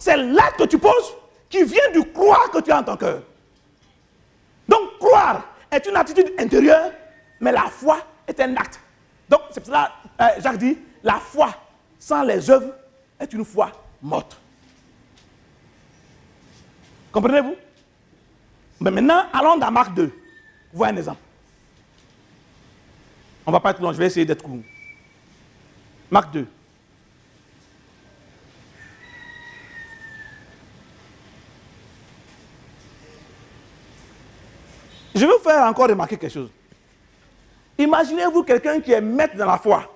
c'est l'acte que tu poses qui vient du croire que tu as en ton cœur. Donc, croire est une attitude intérieure, mais la foi est un acte. Donc, c'est pour cela, Jacques dit, la foi sans les œuvres est une foi morte. Comprenez-vous? Mais maintenant, allons dans Marc 2. Voyez un exemple. On ne va pas être long, je vais essayer d'être court. Marc 2. Je vais vous faire encore remarquer quelque chose. Imaginez-vous quelqu'un qui est maître dans la foi,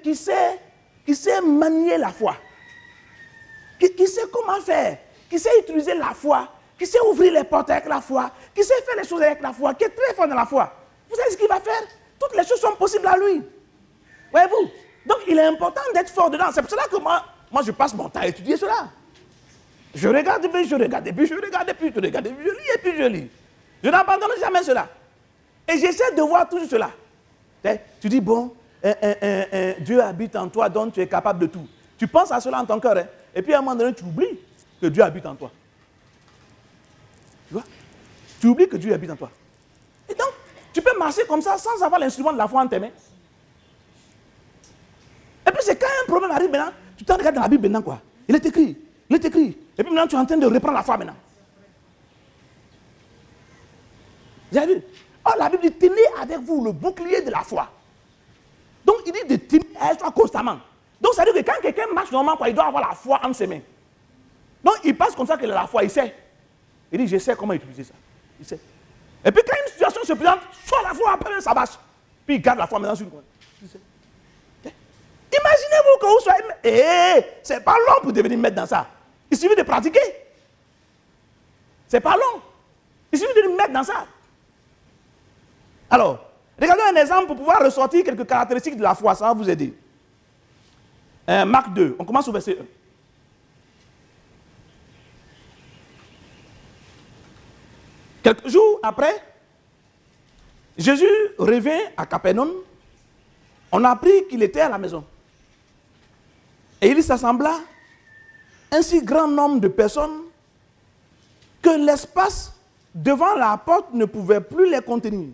qui sait manier la foi, qui sait comment faire, qui sait utiliser la foi, qui sait ouvrir les portes avec la foi, qui sait faire les choses avec la foi, qui est très fort dans la foi. Vous savez ce qu'il va faire? Toutes les choses sont possibles à lui. Voyez-vous? Donc il est important d'être fort dedans. C'est pour cela que moi je passe mon temps à étudier cela. Je regarde, puis je regarde, puis je regarde, puis je regarde, puis je lis, et puis je lis. Je n'abandonne jamais cela. Et j'essaie de voir toujours cela. Tu dis, bon, Dieu habite en toi, donc tu es capable de tout. Tu penses à cela en ton cœur, hein? Et puis à un moment donné, tu oublies que Dieu habite en toi. Tu vois? Tu oublies que Dieu habite en toi. Et donc, tu peux marcher comme ça sans avoir l'instrument de la foi en tes mains. Et puis c'est quand un problème arrive maintenant, tu t'en regardes dans la Bible maintenant quoi. Il est écrit. Et puis maintenant tu es en train de reprendre la foi maintenant. Vous avez vu? Oh, la Bible dit, tenez avec vous le bouclier de la foi. Donc il dit de tenir avec toi constamment. Donc ça veut dire que quand quelqu'un marche normalement, quoi, il doit avoir la foi entre ses mains. Donc il passe comme ça qu'il a la foi, il sait. Il dit, je sais comment utiliser ça. Il sait. Et puis quand une situation se présente, soit la foi après ça bâche. Puis il garde la foi maintenant sur une coin. Il sait. Imaginez-vous que vous soyez... c'est pas long pour devenir maître dans ça. Il suffit de pratiquer. C'est pas long. Il suffit de devenir maître dans ça. Alors, regardez un exemple pour pouvoir ressortir quelques caractéristiques de la foi. Ça va vous aider. Marc 2, on commence au verset 1. Quelques jours après, Jésus revient à Capernaum. On a appris qu'il était à la maison. Et il s'assembla un si grand nombre de personnes que l'espace devant la porte ne pouvait plus les contenir.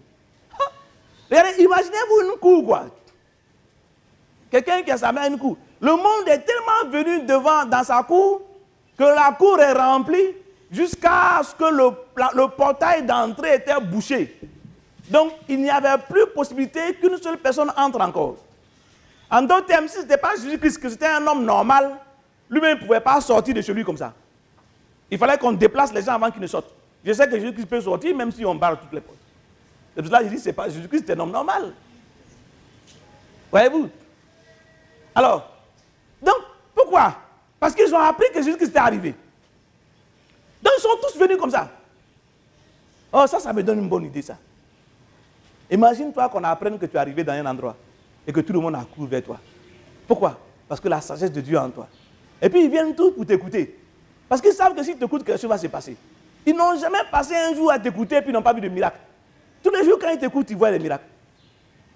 Regardez, imaginez-vous une cour, quoi. Quelqu'un qui a sa main à une cour. Le monde est tellement venu devant dans sa cour que la cour est remplie jusqu'à ce que le portail d'entrée était bouché. Donc, il n'y avait plus possibilité qu'une seule personne entre encore. En d'autres termes, si ce n'était pas Jésus-Christ, que c'était un homme normal, lui-même ne pouvait pas sortir de chez lui comme ça. Il fallait qu'on déplace les gens avant qu'ils ne sortent. Je sais que Jésus-Christ peut sortir même si on barre toutes les portes. C'est pour cela que je dis, c'est pas Jésus-Christ, c'est un homme normal. Voyez-vous? Alors, donc, pourquoi? Parce qu'ils ont appris que Jésus-Christ était arrivé. Donc, ils sont tous venus comme ça. Oh, ça me donne une bonne idée, ça. Imagine-toi qu'on apprenne que tu es arrivé dans un endroit et que tout le monde accourt vers toi. Pourquoi? Parce que la sagesse de Dieu est en toi. Et puis, ils viennent tous pour t'écouter. Parce qu'ils savent que si tu écoutes, quelque chose va se passer. Ils n'ont jamais passé un jour à t'écouter et puis ils n'ont pas vu de miracle. Tous les jours, quand ils t'écoutent, ils voient les miracles.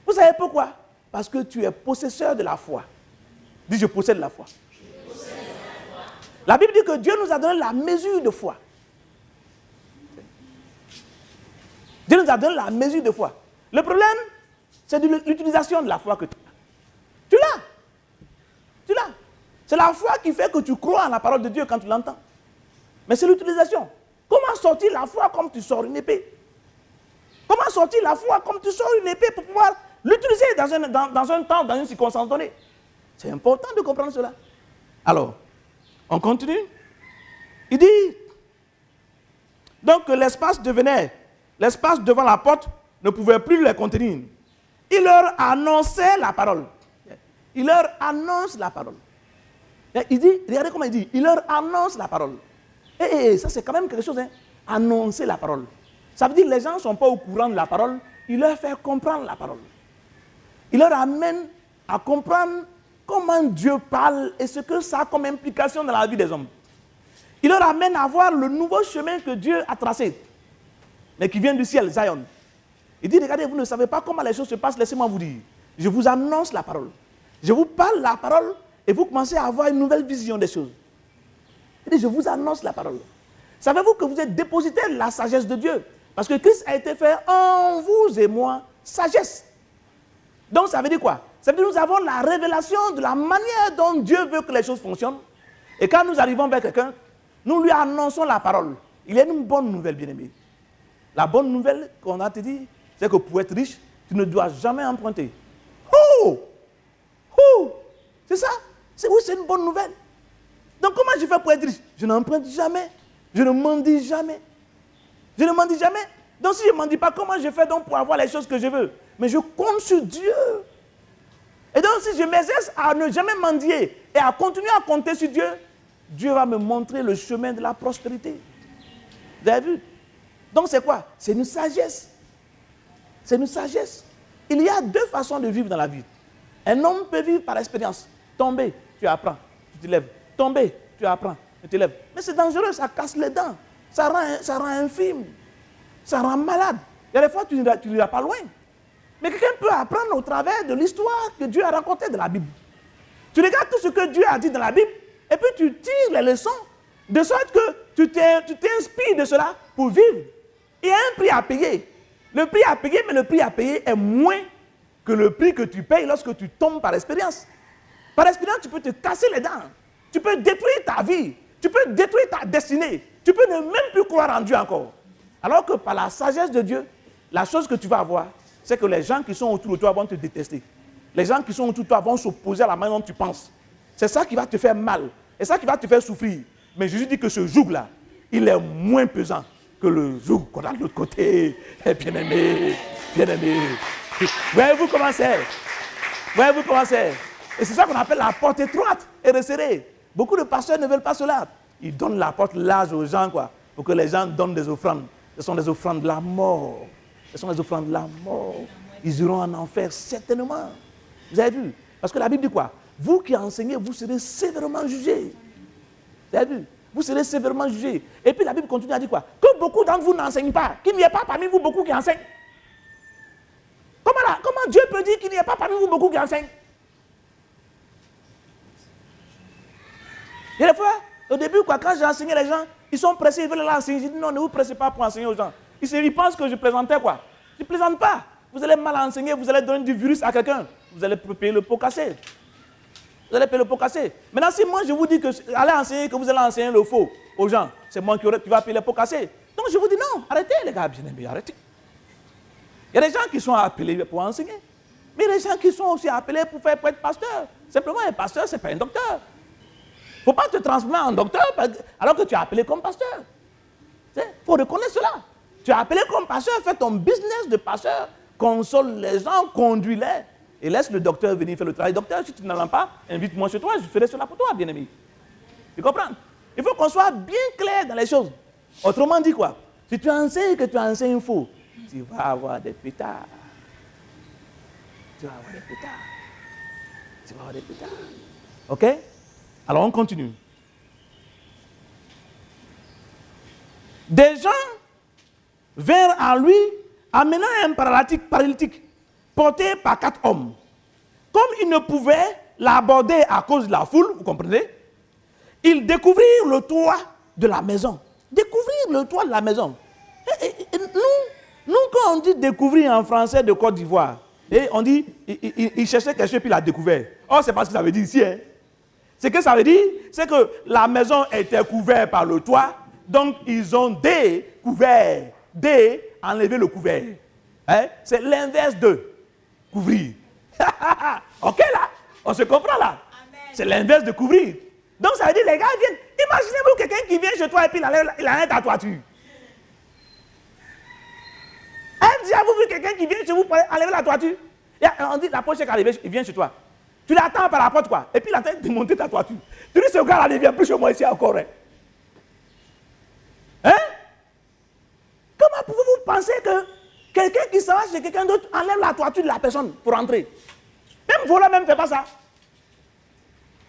Vous savez pourquoi? Parce que tu es possesseur de la foi. Dis, je possède la foi. La Bible dit que Dieu nous a donné la mesure de foi. Dieu nous a donné la mesure de foi. Le problème, c'est de l'utilisation de la foi que tu as. Tu l'as. Tu l'as. C'est la foi qui fait que tu crois en la parole de Dieu quand tu l'entends. Mais c'est l'utilisation. Comment sortir la foi comme tu sors une épée? Comment sortir la foi comme tu sors une épée pour pouvoir l'utiliser dans un temps, dans une circonstance donnée? C'est important de comprendre cela. Alors, on continue. Il dit, donc l'espace devant la porte ne pouvait plus les contenir. Il leur annonçait la parole. Il leur annonce la parole. Il dit, regardez comment il dit, il leur annonce la parole. Et ça c'est quand même quelque chose, hein? Annoncer la parole. Ça veut dire que les gens ne sont pas au courant de la parole, il leur fait comprendre la parole. Il leur amène à comprendre comment Dieu parle et ce que ça a comme implication dans la vie des hommes. Il leur amène à voir le nouveau chemin que Dieu a tracé, mais qui vient du ciel, Zion. Il dit, regardez, vous ne savez pas comment les choses se passent, laissez-moi vous dire. Je vous annonce la parole. Je vous parle la parole et vous commencez à avoir une nouvelle vision des choses. dit, je vous annonce la parole. Savez-vous que vous êtes dépositaire de la sagesse de Dieu? Parce que Christ a été fait en vous et moi, sagesse. Donc ça veut dire quoi? Ça veut dire que nous avons la révélation de la manière dont Dieu veut que les choses fonctionnent. Et quand nous arrivons vers quelqu'un, nous lui annonçons la parole. Il y a une bonne nouvelle, bien-aimé. La bonne nouvelle qu'on a te dit, c'est que pour être riche, tu ne dois jamais emprunter. Oh! Oh! C'est ça? Oui, c'est une bonne nouvelle. Donc comment je fais pour être riche? Je n'emprunte jamais. Je ne mendie jamais. Je ne mendie jamais. Donc si je ne mendie pas, comment je fais donc pour avoir les choses que je veux? Mais je compte sur Dieu. Et donc si je m'exerce à ne jamais mendier et à continuer à compter sur Dieu, Dieu va me montrer le chemin de la prospérité. Vous avez vu? Donc c'est quoi? C'est une sagesse. C'est une sagesse. Il y a deux façons de vivre dans la vie. Un homme peut vivre par expérience. Tomber, tu apprends, tu te lèves. Tomber, tu apprends, tu te lèves. Mais c'est dangereux, ça casse les dents. Ça rend infime. Ça rend malade. Il y a des fois, tu n'iras pas loin. Mais quelqu'un peut apprendre au travers de l'histoire que Dieu a racontée dans la Bible. Tu regardes tout ce que Dieu a dit dans la Bible, et puis tu tires les leçons, de sorte que tu t'inspires de cela pour vivre. Il y a un prix à payer. Le prix à payer, mais le prix à payer est moins que le prix que tu payes lorsque tu tombes par expérience. Par expérience, tu peux te casser les dents. Tu peux détruire ta vie. Tu peux détruire ta destinée. Tu peux ne même plus croire en Dieu encore. Alors que par la sagesse de Dieu, la chose que tu vas avoir, c'est que les gens qui sont autour de toi vont te détester. Les gens qui sont autour de toi vont s'opposer à la manière dont tu penses. C'est ça qui va te faire mal. C'est ça qui va te faire souffrir. Mais Jésus dit que ce joug-là, il est moins pesant que le joug qu'on a de l'autre côté. Bien-aimé, bien-aimé. Voyez-vous comment c'est? Voyez-vous comment c'est? Et c'est ça qu'on appelle la porte étroite et resserrée. Beaucoup de pasteurs ne veulent pas cela. Ils donnent la porte large aux gens, quoi, pour que les gens donnent des offrandes. Ce sont des offrandes de la mort. Ce sont des offrandes de la mort. Ils iront en enfer, certainement. Vous avez vu? Parce que la Bible dit quoi? Vous qui enseignez, vous serez sévèrement jugés. Vous avez vu? Vous serez sévèrement jugés. Et puis la Bible continue à dire quoi? Que beaucoup d'entre vous n'enseignent pas. Qu'il n'y ait pas parmi vous beaucoup qui enseignent. Comment Dieu peut dire qu'il n'y ait pas parmi vous beaucoup qui enseignent? Il y a des fois, au début, quand j'ai enseigné les gens, ils sont pressés, ils veulent l'enseigner. Je dis non, ne vous pressez pas pour enseigner aux gens. Ils pensent que je plaisantais quoi. Je ne plaisante pas. Vous allez mal enseigner, vous allez donner du virus à quelqu'un. Vous allez payer le pot cassé. Vous allez payer le pot cassé. Maintenant, si moi je vous dis que allez enseigner, que vous allez enseigner le faux aux gens, c'est moi qui va payer le pot cassé. Donc je vous dis non, arrêtez les gars, bien aimés, arrêtez. Il y a des gens qui sont appelés pour enseigner. Mais il y a des gens qui sont aussi appelés pour être pasteur. Simplement, un pasteur, ce n'est pas un docteur. Il ne faut pas te transformer en docteur alors que tu es appelé comme pasteur. Il faut reconnaître cela. Tu es appelé comme pasteur, fais ton business de pasteur, console les gens, conduis-les et laisse le docteur venir faire le travail. Docteur, si tu n'en as pas, invite-moi chez toi, je ferai cela pour toi, bien-aimé. Tu comprends? Il faut qu'on soit bien clair dans les choses. Autrement dit quoi? Si tu enseignes que tu enseignes faux, tu vas avoir des pétards. Tu vas avoir des pétards. Tu vas avoir des pétards. OK? Alors on continue. Des gens vinrent à lui amenant un paralytique porté par 4 hommes. Comme ils ne pouvaient l'aborder à cause de la foule, vous comprenez, ils découvrirent le toit de la maison. Découvrir le toit de la maison. Nous, quand on dit découvrir en français de Côte d'Ivoire, on dit, il cherchait quelque chose puis il a découvert. Oh, c'est pas ce que ça veut dire ici. Hein? Ce que ça veut dire, c'est que la maison était couverte par le toit, donc ils ont découvert, enlever le couvert. Hein? C'est l'inverse de couvrir. Ok là? On se comprend là? C'est l'inverse de couvrir. Donc ça veut dire, les gars viennent. Imaginez-vous quelqu'un qui vient chez toi et puis il enlève ta toiture. Avez-vous vu quelqu'un qui vient chez vous pour enlever la toiture? On dit, la prochaine fois qu'il vient chez toi. Tu l'attends par la porte quoi. Et puis il attend de monter ta toiture. Tu dis, ce gars-là ne vient plus chez moi ici encore. Hein? Comment pouvez-vous penser que quelqu'un qui s'en va chez quelqu'un d'autre enlève la toiture de la personne pour entrer? Même voler même ne fait pas ça.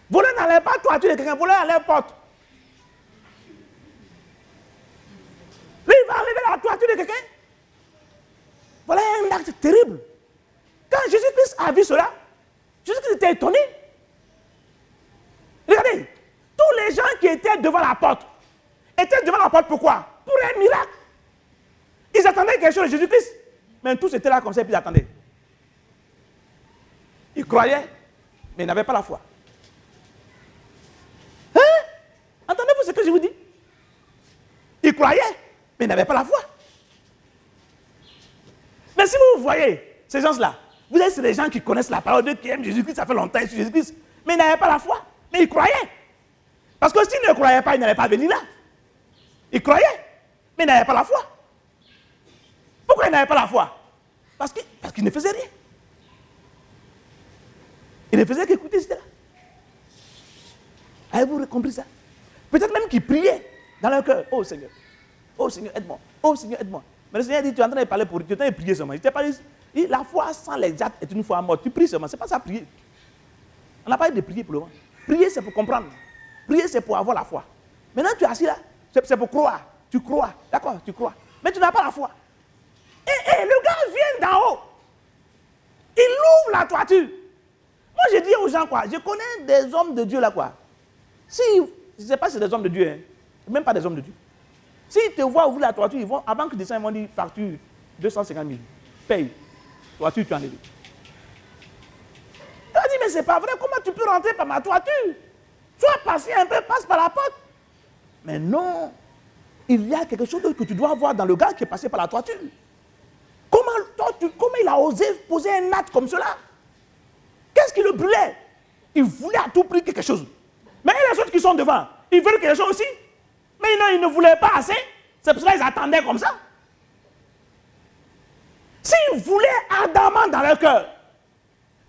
Voler n'enlève pas la toiture de quelqu'un, voler enlève la porte. Lui, il va enlever la toiture de quelqu'un. Voilà un acte terrible. Quand Jésus-Christ a vu cela, Jésus-Christ était étonné. Regardez, tous les gens qui étaient devant la porte étaient devant la porte pourquoi? Pour un miracle. Ils attendaient quelque chose de Jésus-Christ. Mais tous étaient là comme ça et puis ils attendaient. Ils croyaient, mais ils n'avaient pas la foi. Hein? Entendez-vous ce que je vous dis? Ils croyaient, mais ils n'avaient pas la foi. Mais si vous voyez ces gens-là, vous êtes des gens qui connaissent la parole de Dieu, qui aiment Jésus-Christ, ça fait longtemps qu'ils sont Jésus-Christ, mais ils n'avaient pas la foi. Mais ils croyaient. Parce que s'ils ne croyaient pas, ils n'allaient pas venir là. Ils croyaient, mais ils n'avaient pas la foi. Pourquoi ils n'avaient pas la foi? Parce qu'ils ne faisaient rien. Ils ne faisaient qu'écouter, c'était là. Avez-vous compris ça? Peut-être même qu'ils priaient dans leur cœur. Oh Seigneur, aide-moi. Oh Seigneur, aide-moi. Mais le Seigneur dit, tu es en train de parler pour Dieu, tu es en train de prier seulement. La foi sans les actes est une foi morte. Tu pries seulement, ce n'est pas ça prier. On n'a pas dit de prier pour le moment. Prier, c'est pour comprendre. Prier, c'est pour avoir la foi. Maintenant, tu es assis là, c'est pour croire. Tu crois, d'accord, tu crois. Mais tu n'as pas la foi. Et le gars vient d'en haut. Il ouvre la toiture. Moi, je dis aux gens, quoi, je connais des hommes de Dieu là, quoi. Si, je ne sais pas si c'est des hommes de Dieu, hein, même pas des hommes de Dieu. S'ils te voient ouvrir la toiture, ils vont, avant qu'ils descendent, ils vont dire facture 250 000. Paye. Toiture, tu en es deux. Il a dit, mais c'est pas vrai, comment tu peux rentrer par ma toiture? Sois patient un peu, passe par la porte. Mais non, il y a quelque chose que tu dois voir dans le gars qui est passé par la toiture. Comment il a osé poser un acte comme cela? Qu'est-ce qui le brûlait? Il voulait à tout prix quelque chose. Mais il y a les autres qui sont devant, ils veulent quelque chose aussi. Mais non, ils ne voulaient pas assez. C'est pour ça qu'ils attendaient comme ça. S'ils voulaient ardemment dans leur cœur,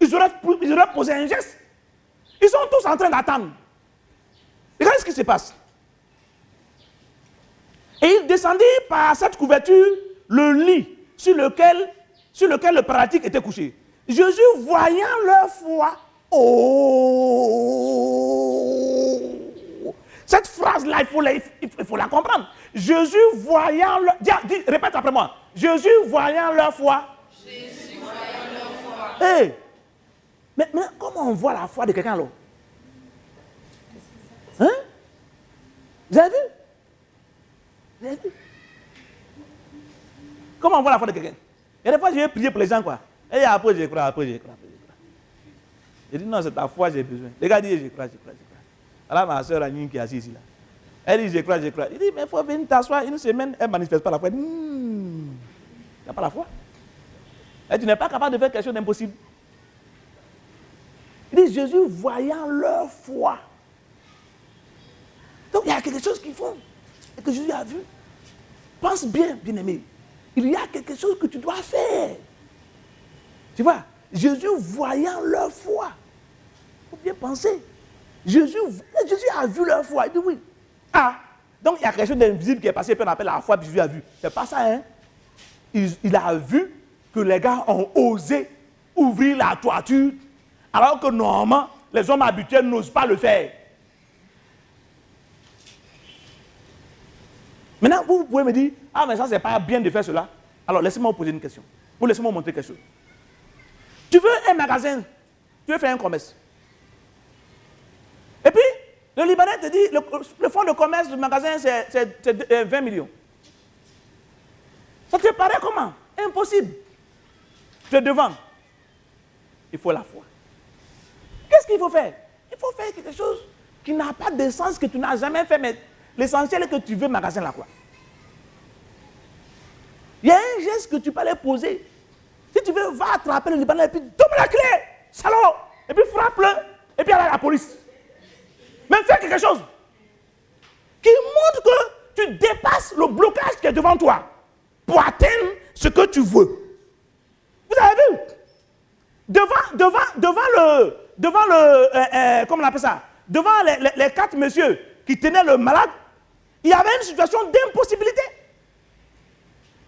ils auraient posé un geste. Ils sont tous en train d'attendre. Regardez ce qui se passe. Et il descendit par cette couverture le lit sur lequel le paralytique était couché. Jésus, voyant leur foi, cette phrase-là, il faut la comprendre. Jésus voyant leur... répète après moi. Jésus voyant leur foi. Jésus voyant leur foi. Hey, mais comment on voit la foi de quelqu'un là? Hein? Vous avez vu? Vous avez vu? Comment on voit la foi de quelqu'un? Et des fois, je vais prier pour les gens, quoi. Et après, je crois. Je dis, non, c'est ta foi, j'ai besoin. Les gars disent, je crois. Alors, ma soeur Annie qui est assise ici, là. Elle dit, je crois. Il dit, mais il faut venir t'asseoir une semaine, elle ne manifeste pas la foi. Tu n'as pas la foi. Et tu n'es pas capable de faire quelque chose d'impossible. Il dit, Jésus, voyant leur foi. Donc, il y a quelque chose qu'ils font et que Jésus a vu. Pense bien, bien-aimé. Il y a quelque chose que tu dois faire. Tu vois, Jésus voyant leur foi. Il faut bien penser. Jésus a vu leur foi. Il dit oui. Ah, donc il y a quelque chose d'invisible qui est passé, puis on appelle la foi, puis Jésus a vu. C'est pas ça, hein. Il a vu que les gars ont osé ouvrir la toiture, alors que normalement, les hommes habituels n'osent pas le faire. Maintenant, vous pouvez me dire, ah, mais ça, c'est pas bien de faire cela. Alors, laissez-moi vous poser une question. Ou laissez-moi vous montrer quelque chose. Tu veux un magasin, tu veux faire un commerce. Et puis, le Libanais te dit, le fonds de commerce du magasin, c'est 20 millions. Ça te paraît comment? Impossible. Tu es devant. Il faut la foi. Qu'est-ce qu'il faut faire? Il faut faire quelque chose qui n'a pas de sens, que tu n'as jamais fait, mais l'essentiel est que tu veux magasin là, quoi. Il y a un geste que tu peux aller poser. Si tu veux, va attraper le Libanais et puis donne la clé, salaud, et puis frappe-le, et puis aller à la police. Mais fais quelque chose qui montre que tu dépasses le blocage qui est devant toi pour atteindre ce que tu veux. Vous avez vu? Devant comment on appelle ça? Devant les 4 messieurs qui tenaient le malade, il y avait une situation d'impossibilité.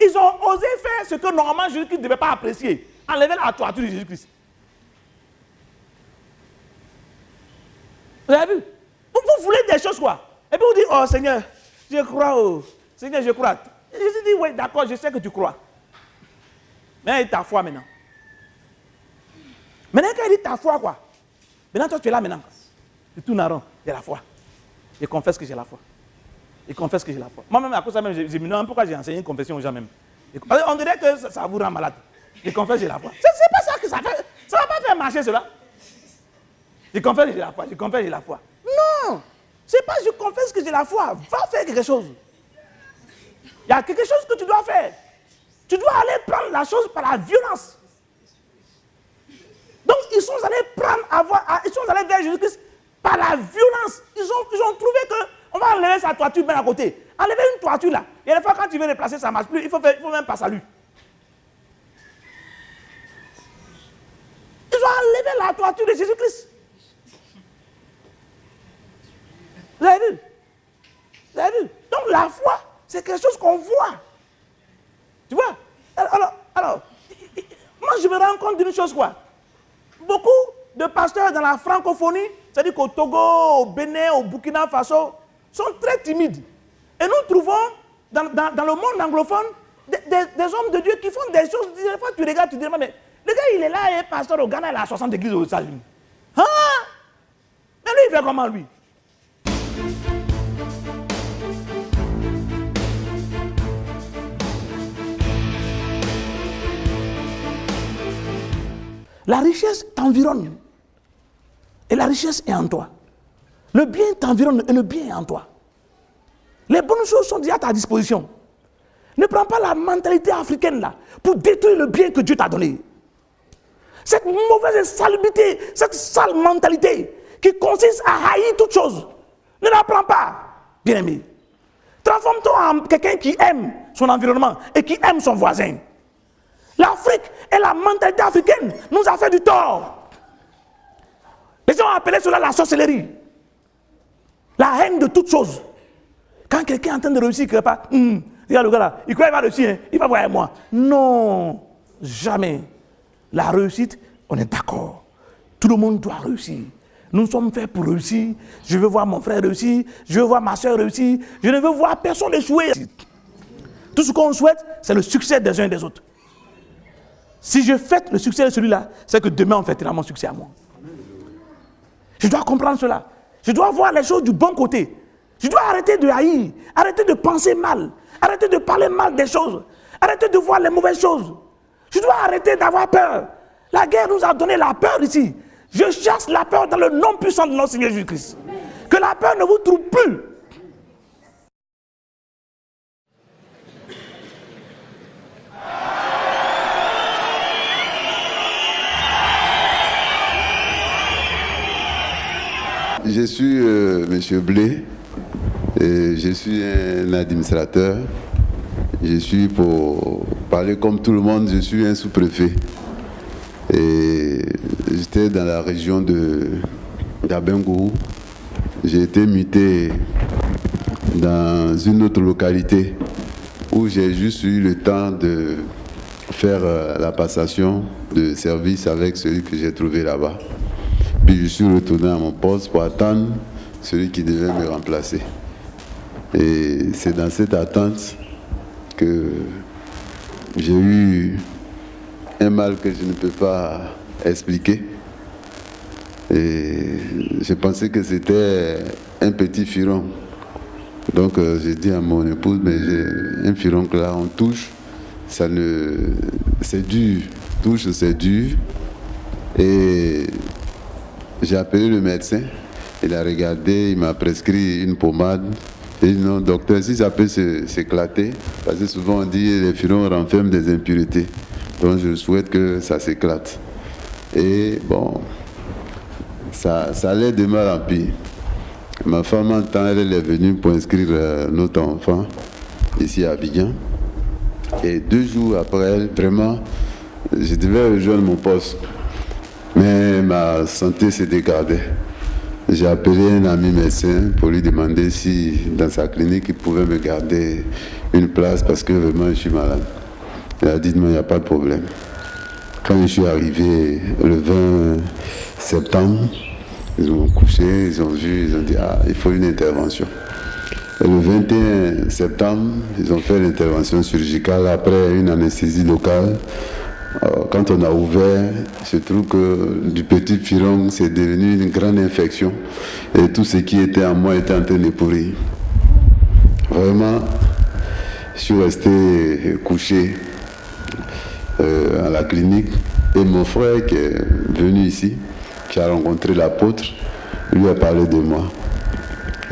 Ils ont osé faire ce que normalement Jésus-Christ ne devait pas apprécier. Enlever la toiture de Jésus-Christ. Vous avez vu? Vous voulez des choses, quoi. Et puis vous dites, oh Seigneur, je crois, oh Seigneur, je crois. Jésus dit, oui, d'accord, je sais que tu crois. Mais ta foi maintenant. Maintenant, quand il dit ta foi, quoi. Maintenant, toi, tu es là maintenant. Tu tournes en rond, il y a la foi. Je confesse que j'ai la foi. Je confesse que j'ai la foi. Moi-même, à cause de ça, je me demande pourquoi j'ai enseigné une confession aux gens même. On dirait que ça vous rend malade. Je confesse que j'ai la foi. C'est pas ça que ça fait. Ça ne va pas faire marcher cela. Je confesse que j'ai la foi. Je confesse que j'ai la foi. Non. C'est pas je confesse que j'ai la foi. Va faire quelque chose. Il y a quelque chose que tu dois faire. Tu dois aller prendre la chose par la violence. Donc, ils sont allés vers Jésus-Christ par la violence. Ils ont trouvé qu'on va enlever sa toiture bien à côté. Enlever une toiture là. Et des fois, quand tu veux déplacer, ça ne marche plus. Il faut même pas salut. Ils ont enlevé la toiture de Jésus-Christ. Vous avez vu? Vous avez vu? Donc, la foi, c'est quelque chose qu'on voit. Tu vois? Alors, moi, je me rends compte d'une chose, quoi. Beaucoup de pasteurs dans la francophonie, c'est-à-dire qu'au Togo, au Bénin, au Burkina Faso, sont très timides. Et nous trouvons dans le monde anglophone des hommes de Dieu qui font des choses. Des fois, tu regardes, tu te dis, mais le gars, il est là, il est pasteur au Ghana, il a 60 églises aux États-Unis. Hein? Mais lui, il fait comment, lui? La richesse t'environne. Et la richesse est en toi. Le bien t'environne et le bien est en toi. Les bonnes choses sont déjà à ta disposition. Ne prends pas la mentalité africaine là pour détruire le bien que Dieu t'a donné. Cette mauvaise salubrité, cette sale mentalité qui consiste à haïr toute chose, ne la prends pas, bien-aimé. Transforme-toi en quelqu'un qui aime son environnement et qui aime son voisin. L'Afrique et la mentalité africaine nous a fait du tort. Les gens ont appelé cela la sorcellerie. La haine de toutes choses. Quand quelqu'un est en train de réussir quelque part, regarde le gars là, il croit qu'il va réussir, hein, il va voir moi. Non, jamais. La réussite, on est d'accord. Tout le monde doit réussir. Nous sommes faits pour réussir. Je veux voir mon frère réussir. Je veux voir ma soeur réussir. Je ne veux voir personne échouer. Tout ce qu'on souhaite, c'est le succès des uns et des autres. Si je fête le succès de celui-là, c'est que demain on fêtera mon succès à moi. Je dois comprendre cela. Je dois voir les choses du bon côté. Je dois arrêter de haïr, arrêter de penser mal, arrêter de parler mal des choses, arrêter de voir les mauvaises choses. Je dois arrêter d'avoir peur. La guerre nous a donné la peur ici. Je chasse la peur dans le nom puissant de notre Seigneur Jésus-Christ. Que la peur ne vous trouble plus. Je suis M. Blé, et je suis un administrateur. Je suis, pour parler comme tout le monde, je suis un sous-préfet. Et j'étais dans la région d'Abengourou. J'ai été muté dans une autre localité où j'ai juste eu le temps de faire la passation de service avec celui que j'ai trouvé là-bas. Puis je suis retourné à mon poste pour attendre celui qui devait me remplacer. Et c'est dans cette attente que j'ai eu un mal que je ne peux pas expliquer. Et je pensais que c'était un petit furon. Donc j'ai dit à mon épouse, mais j'ai un furon que là on touche, c'est dur, touche c'est dur. Et j'ai appelé le médecin, il a regardé, il m'a prescrit une pommade. Et non, docteur, si ça peut s'éclater, parce que souvent on dit les furons renferment des impuretés. Donc je souhaite que ça s'éclate. Et bon, ça allait de mal en pire. Ma femme, en temps, elle est venue pour inscrire notre enfant ici à Abidjan. Et 2 jours après elle, vraiment, je devais rejoindre mon poste. Mais ma santé s'est dégradée. J'ai appelé un ami médecin pour lui demander si dans sa clinique il pouvait me garder une place parce que vraiment je suis malade. Il a dit non, il n'y a pas de problème. Quand je suis arrivé le 20 septembre, ils ont couché, ils ont vu, ils ont dit ah, il faut une intervention. Et le 21 septembre, ils ont fait l'intervention chirurgicale après une anesthésie locale Quand on a ouvert, je trouve que du petit furon, c'est devenu une grande infection. Et tout ce qui était en moi était en train de pourrir. Vraiment, je suis resté couché à la clinique. Et mon frère qui est venu ici, qui a rencontré l'apôtre, lui a parlé de moi.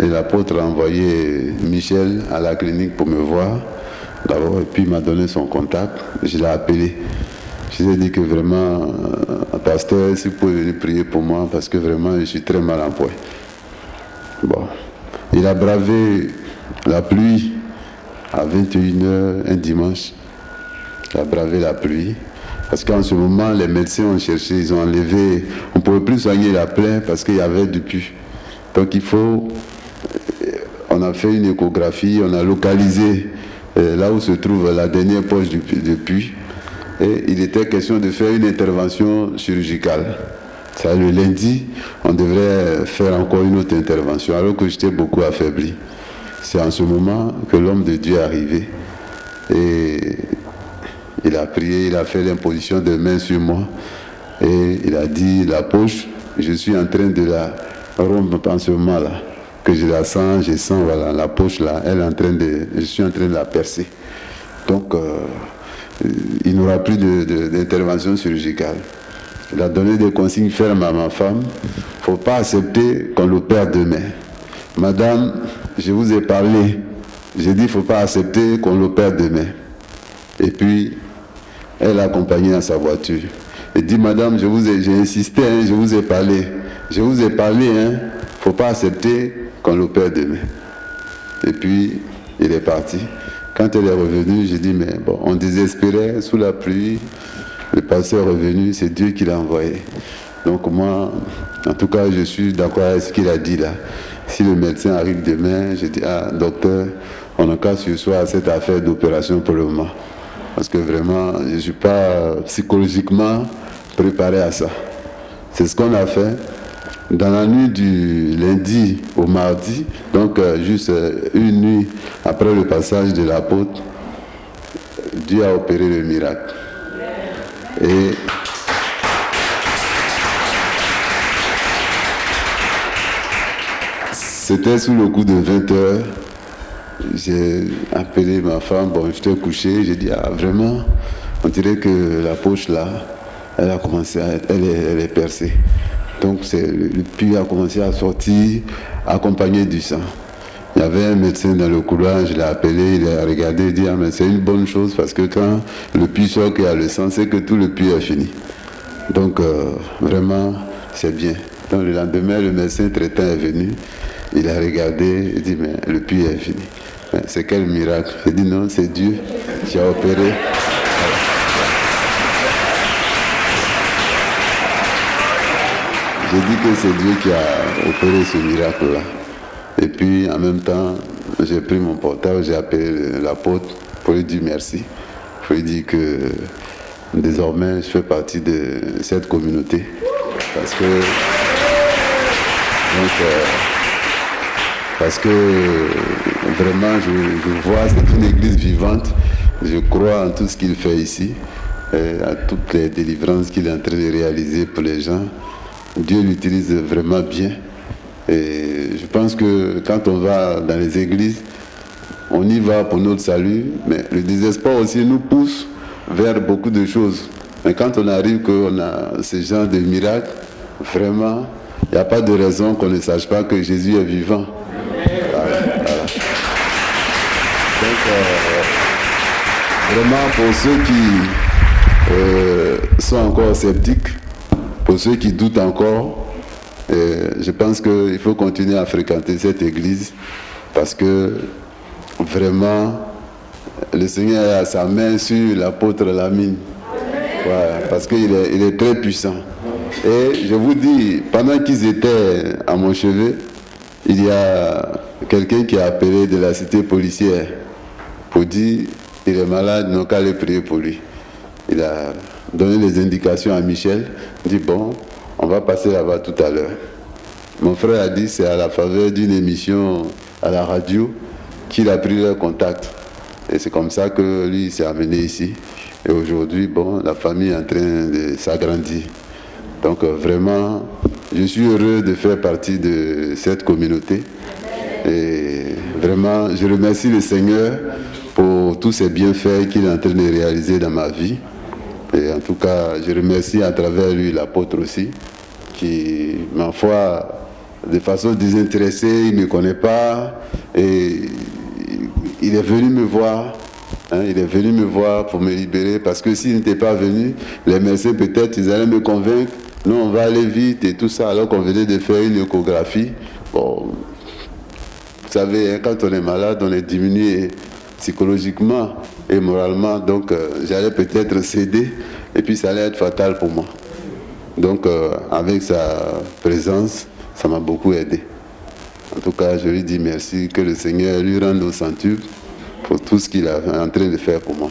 Et l'apôtre a envoyé Michel à la clinique pour me voir d'abord, et puis il m'a donné son contact. Je l'ai appelé. Je lui ai dit que vraiment, pasteur, si vous pouvez venir prier pour moi, parce que vraiment, je suis très mal en point. Bon. Il a bravé la pluie à 21h un dimanche. Il a bravé la pluie. Parce qu'en ce moment, les médecins ont cherché, ils ont enlevé. On ne pouvait plus soigner la plaie parce qu'il y avait du pus. Donc il faut. On a fait une échographie, on a localisé là où se trouve la dernière poche du puits. Et il était question de faire une intervention chirurgicale. Ça, le lundi, on devrait faire encore une autre intervention, alors que j'étais beaucoup affaibli. C'est en ce moment que l'homme de Dieu est arrivé. Et il a prié, il a fait l'imposition de main sur moi. Et il a dit, la poche, je suis en train de la rompre en ce moment-là. Que je la sens, je sens, voilà, la poche là, elle est en train de, je suis en train de la percer. Donc, il n'y aura plus d'intervention chirurgicale. Il a donné des consignes fermes à ma femme. Il ne faut pas accepter qu'on l'opère demain. Madame, je vous ai parlé. J'ai dit, il ne faut pas accepter qu'on l'opère demain. Et puis, elle l'a accompagné dans sa voiture. Elle dit, madame, j'ai insisté, hein, je vous ai parlé. Je vous ai parlé, hein, il ne faut pas accepter qu'on l'opère demain. Et puis, il est parti. Quand elle est revenue, j'ai dit, mais bon, on désespérait sous la pluie. Le pasteur est revenu, c'est Dieu qui l'a envoyé. Donc moi, en tout cas, je suis d'accord avec ce qu'il a dit là. Si le médecin arrive demain, je dis, ah, docteur, on n'a qu'à sursoir cette affaire d'opération pour le moment. Parce que vraiment, je ne suis pas psychologiquement préparé à ça. C'est ce qu'on a fait. Dans la nuit du lundi au mardi, donc juste une nuit après le passage de l'apôtre, Dieu a opéré le miracle. Et c'était sous le coup de 20 heures. J'ai appelé ma femme, bon, j'étais couché, j'ai dit, ah vraiment, on dirait que la poche là, elle a commencé à, elle est percée. Donc le puits a commencé à sortir, accompagné du sang. Il y avait un médecin dans le couloir, je l'ai appelé, il a regardé, il dit, ah mais c'est une bonne chose parce que quand le puits sort qu'il y a le sang, c'est que tout le puits est fini. Donc vraiment, c'est bien. Donc le lendemain, le médecin traitant est venu, il a regardé, il dit, mais le puits est fini. C'est quel miracle? J'ai dit, non, c'est Dieu qui a opéré. J'ai dit que c'est Dieu qui a opéré ce miracle-là. Et puis, en même temps, j'ai pris mon portable, j'ai appelé l'apôtre pour lui dire merci. Pour lui dire que désormais, je fais partie de cette communauté. Parce que, vraiment, je vois, c'est une église vivante. Je crois en tout ce qu'il fait ici, à toutes les délivrances qu'il est en train de réaliser pour les gens. Dieu l'utilise vraiment bien. Et je pense que quand on va dans les églises, on y va pour notre salut, mais le désespoir aussi nous pousse vers beaucoup de choses. Mais quand on arrive qu'on a ce genre de miracle, vraiment, il n'y a pas de raison qu'on ne sache pas que Jésus est vivant. Voilà. Donc, vraiment, pour ceux qui sont encore sceptiques, pour ceux qui doutent encore, je pense qu'il faut continuer à fréquenter cette église parce que vraiment, le Seigneur a sa main sur l'apôtre Lamine. Voilà, parce qu'il est très puissant. Et je vous dis, pendant qu'ils étaient à mon chevet, il y a quelqu'un qui a appelé de la cité policière pour dire il est malade, donc allez prier pour lui. Il a donné les indications à Michel, il dit bon, on va passer là-bas tout à l'heure. Mon frère a dit c'est à la faveur d'une émission à la radio qu'il a pris leur contact. Et c'est comme ça que lui s'est amené ici. Et aujourd'hui, bon, la famille est en train de s'agrandir. Donc vraiment, je suis heureux de faire partie de cette communauté. Et vraiment, je remercie le Seigneur pour tous ces bienfaits qu'il est en train de réaliser dans ma vie. Et en tout cas, je remercie à travers lui l'apôtre aussi, qui, ma foi, de façon désintéressée, il ne me connaît pas. Et il est venu me voir. Hein, il est venu me voir pour me libérer, parce que s'il n'était pas venu, les médecins peut-être, ils allaient me convaincre, non, on va aller vite et tout ça, alors qu'on venait de faire une échographie. Bon, vous savez, hein, quand on est malade, on est diminué psychologiquement et moralement, donc j'allais peut-être céder, et puis ça allait être fatal pour moi. Donc avec sa présence, ça m'a beaucoup aidé. En tout cas, je lui dis merci, que le Seigneur lui rende au centuple pour tout ce qu'il est en train de faire pour moi.